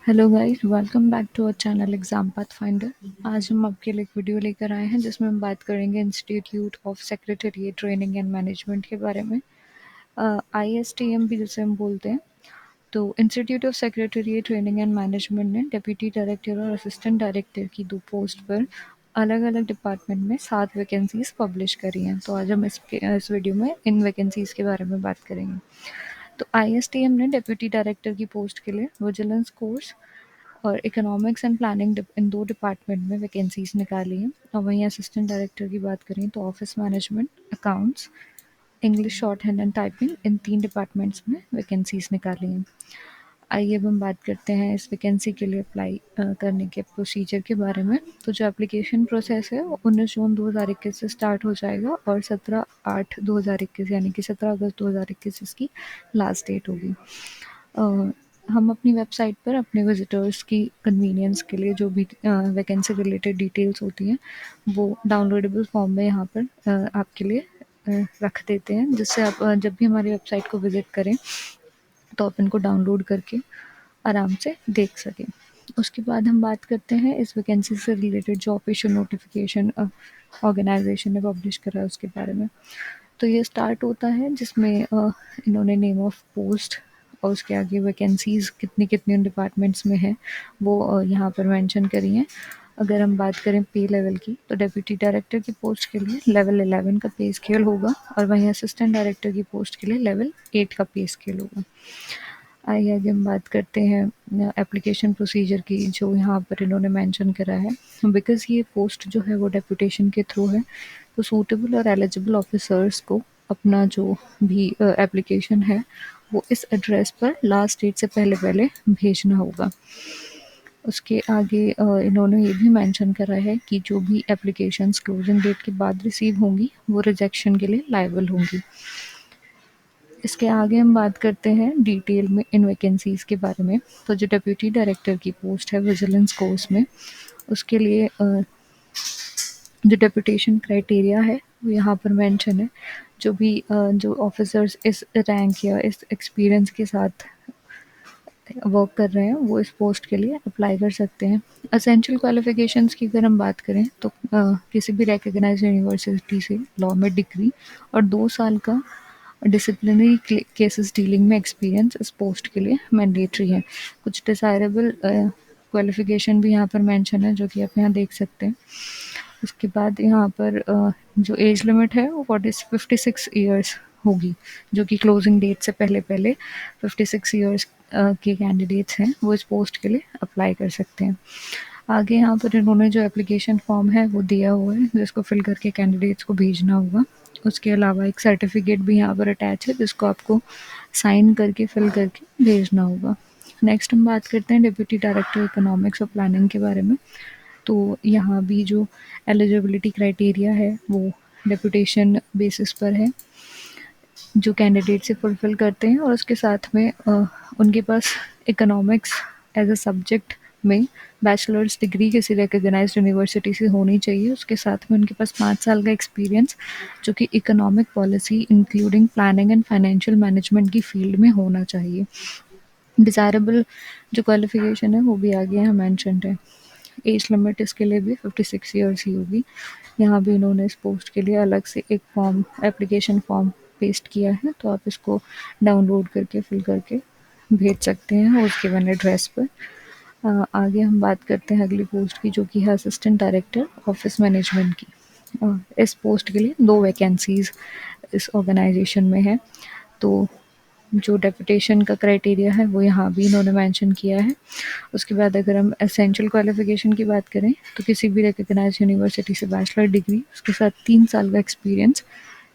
Hello guys, welcome back to our channel Exam Path Finder. आज हम आपके लिए एक वीडियो लेकर आए हैं जिसमें हम बात करेंगे institute of secretary training and management के बारे में। ISTM भी जिसे हम बोलते हैं। तो institute of secretary training and management ने डिप्टी डायरेक्टर और असिस्टेंट डायरेक्टर की 2 पोस्ट पर अलग अलग डिपार्टमेंट में 7 वैकेंसीज पब्लिश करी हैं। तो आज हम इस वीडियो में इन वैकेंसीज के बारे में बात करेंगे। तो ISTM ने डिप्टी डायरेक्टर की पोस्ट के लिए विजिलेंस कोर्स और economics and planning in 2 department में वैकेंसीज निकाली हैं। और वहीं असिस्टेंट डायरेक्टर की बात करें तो office management, accounts, English short hand and typing, in 3 departments में वैकेंसीज निकाली हैं। आइए अब हम बात करते हैं इस वैकेंसी के लिए अप्लाई करने के प्रोसीजर के बारे में। तो जो एप्लीकेशन प्रोसेस है वो 19 जून 2021 से स्टार्ट हो जाएगा और 17/8/2021 यानी कि 17 अगस्त 2021 इसकी लास्ट डेट होगी। हम अपनी वेबसाइट पर अपने विजिटर्स की कन्वीनियंस के लिए जो भी वैकेंसी रिलेटेड डिटेल्स होती हैं वो डाउनलोडेबल फॉर्म में यहाँ पर आपके लिए रख देते हैं, जिससे आप जब भी हमारी वेबसाइट को विजिट करें तो आप इनको डाउनलोड करके आराम से देख सकें। उसके बाद हम बात करते हैं इस वैकेंसी से रिलेटेड जो ऑफिशियल नोटिफिकेशन ऑर्गेनाइजेशन ने पब्लिश करा है उसके बारे में। तो ये स्टार्ट होता है जिसमें इन्होंने नेम ऑफ पोस्ट और उसके आगे वैकेंसीज कितनी कितनी उन डिपार्टमेंट्स में है वो यहाँ पर मेंशन करी हैं। अगर हम बात करें पे लेवल की तो डिप्टी डायरेक्टर की पोस्ट के लिए लेवल 11 का पे स्केल होगा और वहीं असिस्टेंट डायरेक्टर की पोस्ट के लिए लेवल 8 का पे स्केल होगा। आइए आगे हम बात करते हैं एप्लीकेशन प्रोसीजर की जो यहाँ पर इन्होंने मेंशन करा है। बिकॉज ये पोस्ट जो है वो डेपुटेशन के थ्रू है तो सूटेबल और एलिजिबल ऑफिसर्स को अपना जो भी एप्लीकेशन है वो इस एड्रेस पर लास्ट डेट से पहले पहले भेजना होगा। उसके आगे इन्होंने ये भी मेंशन करा है कि जो भी एप्लीकेशंस क्लोजिंग डेट के बाद रिसीव होंगी वो रिजेक्शन के लिए लायबल होंगी। इसके आगे हम बात करते हैं डिटेल में इन वैकेंसीज के बारे में। तो जो डिप्टी डायरेक्टर की पोस्ट है विजिलेंस कोर्स में उसके लिए जो डेपुटेशन क्राइटेरिया है वो यहाँ पर मेंशन है। जो भी जो ऑफिसर्स इस रैंक या इस एक्सपीरियंस के साथ वर्क कर रहे हैं वो इस पोस्ट के लिए अप्लाई कर सकते हैं। असेंशियल क्वालिफिकेशंस की अगर हम बात करें तो किसी भी रिकग्नाइज्ड यूनिवर्सिटी से लॉ में डिग्री और 2 साल का डिसिप्लिनरी केसेस डीलिंग में एक्सपीरियंस इस पोस्ट के लिए मैंडेटरी है। कुछ डिसायरेबल क्वालिफिकेशन भी यहाँ पर मेंशन है जो कि आप यहाँ देख सकते हैं। उसके बाद यहाँ पर जो एज लिमिट है वो 56 ईयर्स होगी, जो कि क्लोजिंग डेट से पहले पहले 56 ईयर्स के कैंडिडेट्स हैं वो इस पोस्ट के लिए अप्लाई कर सकते हैं। आगे यहाँ पर इन्होंने जो एप्लीकेशन फॉर्म है वो दिया हुआ है जिसको फिल करके कैंडिडेट्स को भेजना होगा। उसके अलावा एक सर्टिफिकेट भी यहाँ पर अटैच है जिसको आपको साइन करके फिल करके भेजना होगा। नेक्स्ट हम बात करते हैं डिप्टी डायरेक्टर इकोनॉमिक्स और प्लानिंग के बारे में। तो यहाँ भी जो एलिजिबिलिटी क्राइटेरिया है वो डेपुटेशन बेसिस पर है जो कैंडिडेट से फुलफिल करते हैं और उसके साथ में उनके पास इकोनॉमिक्स एज अ सब्जेक्ट में बैचलर्स डिग्री किसी रिकग्नाइज्ड यूनिवर्सिटी से होनी चाहिए। उसके साथ में उनके पास 5 साल का एक्सपीरियंस जो कि economic policy including planning and financial management की फील्ड में होना चाहिए। डिज़ायरेबल जो क्वालिफिकेशन है वो भी आगे यहाँ मैंशनड है। एज लिमिट इसके लिए भी 56 ईयर्स ही होगी। यहाँ भी इन्होंने इस पोस्ट के लिए अलग से एक फॉर्म एप्लीकेशन फॉर्म पेस्ट किया है तो आप इसको डाउनलोड करके फिल करके भेज सकते हैं उसके वन एड्रेस पर। आगे हम बात करते हैं अगली पोस्ट की जो कि है असिस्टेंट डायरेक्टर ऑफिस मैनेजमेंट की। इस पोस्ट के लिए 2 वैकेंसीज इस ऑर्गेनाइजेशन में है। तो जो डेपुटेशन का क्राइटेरिया है वो यहाँ भी इन्होंने मेंशन किया है। उसके बाद अगर हम एसेंशियल क्वालिफिकेशन की बात करें तो किसी भी रिकग्नाइज यूनिवर्सिटी से बैचलर डिग्री उसके साथ 3 साल का experience,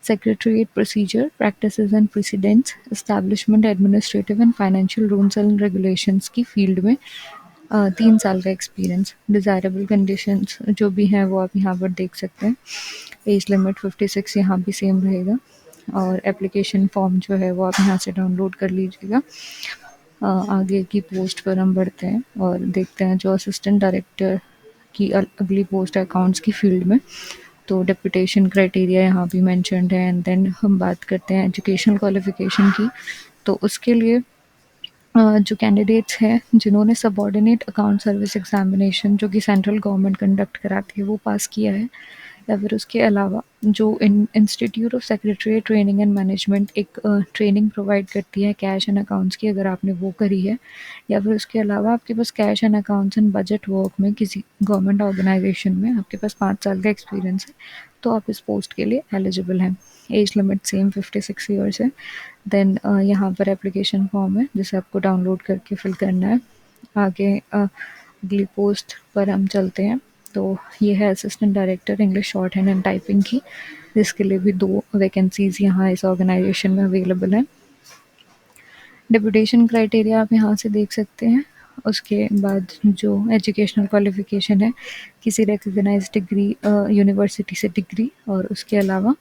secretariat procedure practices and precedents establishment administrative and financial rules and regulations की फील्ड में 3 साल का एक्सपीरियंस। डिज़ायरेबल कंडीशंस जो भी हैं वो आप यहाँ पर देख सकते हैं। एज लिमिट 56 यहाँ भी सेम रहेगा और एप्लीकेशन फॉर्म जो है वो आप यहाँ से डाउनलोड कर लीजिएगा। आगे की पोस्ट पर हम बढ़ते हैं और देखते हैं जो असिस्टेंट डायरेक्टर की अगली पोस्ट है अकाउंट्स की फील्ड में। तो डेपुटेशन क्राइटेरिया यहाँ भी मेंशन्ड है। एंड देन हम बात करते हैं एजुकेशनल क्वालिफिकेशन की। तो उसके लिए जो कैंडिडेट्स हैं जिन्होंने सबऑर्डिनेट अकाउंट सर्विस एग्जामिनेशन जो कि सेंट्रल गवर्नमेंट कंडक्ट कराती है वो पास किया है, या फिर उसके अलावा जो institute of secretariat training and management एक ट्रेनिंग प्रोवाइड करती है कैश एंड अकाउंट्स की, अगर आपने वो करी है, या फिर उसके अलावा आपके पास cash and accounts and budget work में किसी गवर्नमेंट ऑर्गेनाइजेशन में आपके पास 5 साल का एक्सपीरियंस है, तो आप इस पोस्ट के लिए एलिजिबल हैं। एज लिमिट सेम 56 ईयर्स है। देन यहाँ पर एप्लीकेशन फॉर्म है जिसे आपको डाउनलोड करके फिल करना है। आगे अगली पोस्ट पर हम चलते हैं। तो ये है assistant director English short hand and typing की, जिसके लिए भी 2 वैकेंसीज यहाँ इस ऑर्गेनाइजेशन में अवेलेबल हैं। डिप्यूटेशन क्राइटेरिया आप यहाँ से देख सकते हैं। उसके बाद जो एजुकेशनल क्वालिफिकेशन है, किसी रिकग्नाइज डिग्री यूनिवर्सिटी से डिग्री, और उसके अलावा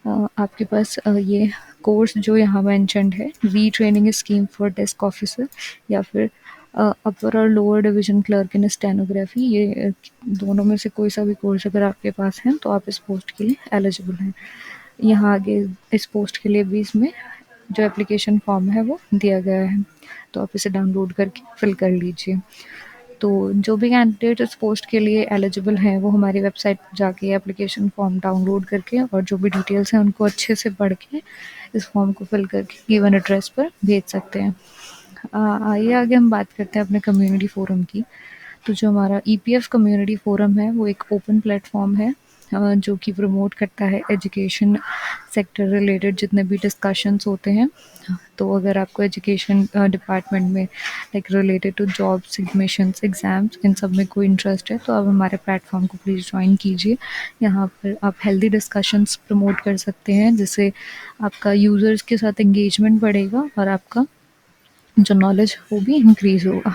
आपके पास ये कोर्स जो यहाँ मेंशन्ड है, री training scheme for desk officer, या फिर अपर और लोअर डिवीजन क्लर्क इन स्टेनोग्राफी, ये दोनों में से कोई सा भी कोर्स अगर आपके पास है तो आप इस पोस्ट के लिए एलिजिबल हैं। यहाँ आगे इस पोस्ट के लिए भी इसमें जो एप्लीकेशन फॉर्म है वो दिया गया है, तो आप इसे डाउनलोड करके फिल कर लीजिए। तो जो भी कैंडिडेट इस पोस्ट के लिए एलिजिबल हैं वो हमारी वेबसाइट पर जाके एप्लीकेशन फॉर्म डाउनलोड करके और जो भी डिटेल्स हैं उनको अच्छे से पढ़ के इस फॉर्म को फिल करके गिवन एड्रेस पर भेज सकते हैं। आइए आगे हम बात करते हैं अपने कम्युनिटी फोरम की। तो जो हमारा ईपीएफ कम्युनिटी फोरम है वो एक ओपन प्लेटफॉर्म है जो कि प्रमोट करता है एजुकेशन सेक्टर रिलेटेड जितने भी डिस्कशंस होते हैं। तो अगर आपको एजुकेशन डिपार्टमेंट में like related to jobs, admissions, exams, इन सब में कोई इंटरेस्ट है तो आप हमारे प्लेटफॉर्म को प्लीज़ ज्वाइन कीजिए। यहाँ पर आप हेल्दी डिस्कशंस प्रमोट कर सकते हैं जिससे आपका यूज़र्स के साथ एंगेजमेंट बढ़ेगा और आपका जो नॉलेज वो भी इंक्रीज़ होगा।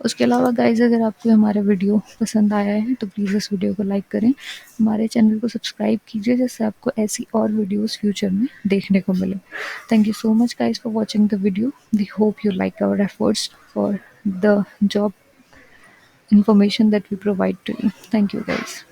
उसके अलावा गाइज़, अगर आपको हमारा वीडियो पसंद आया है तो प्लीज़ इस वीडियो को लाइक करें, हमारे चैनल को सब्सक्राइब कीजिए जिससे आपको ऐसी और वीडियोस फ्यूचर में देखने को मिले। Thank you so much guys for watching the video. We hope you like our efforts for the job information that we provide to you. Thank you guys.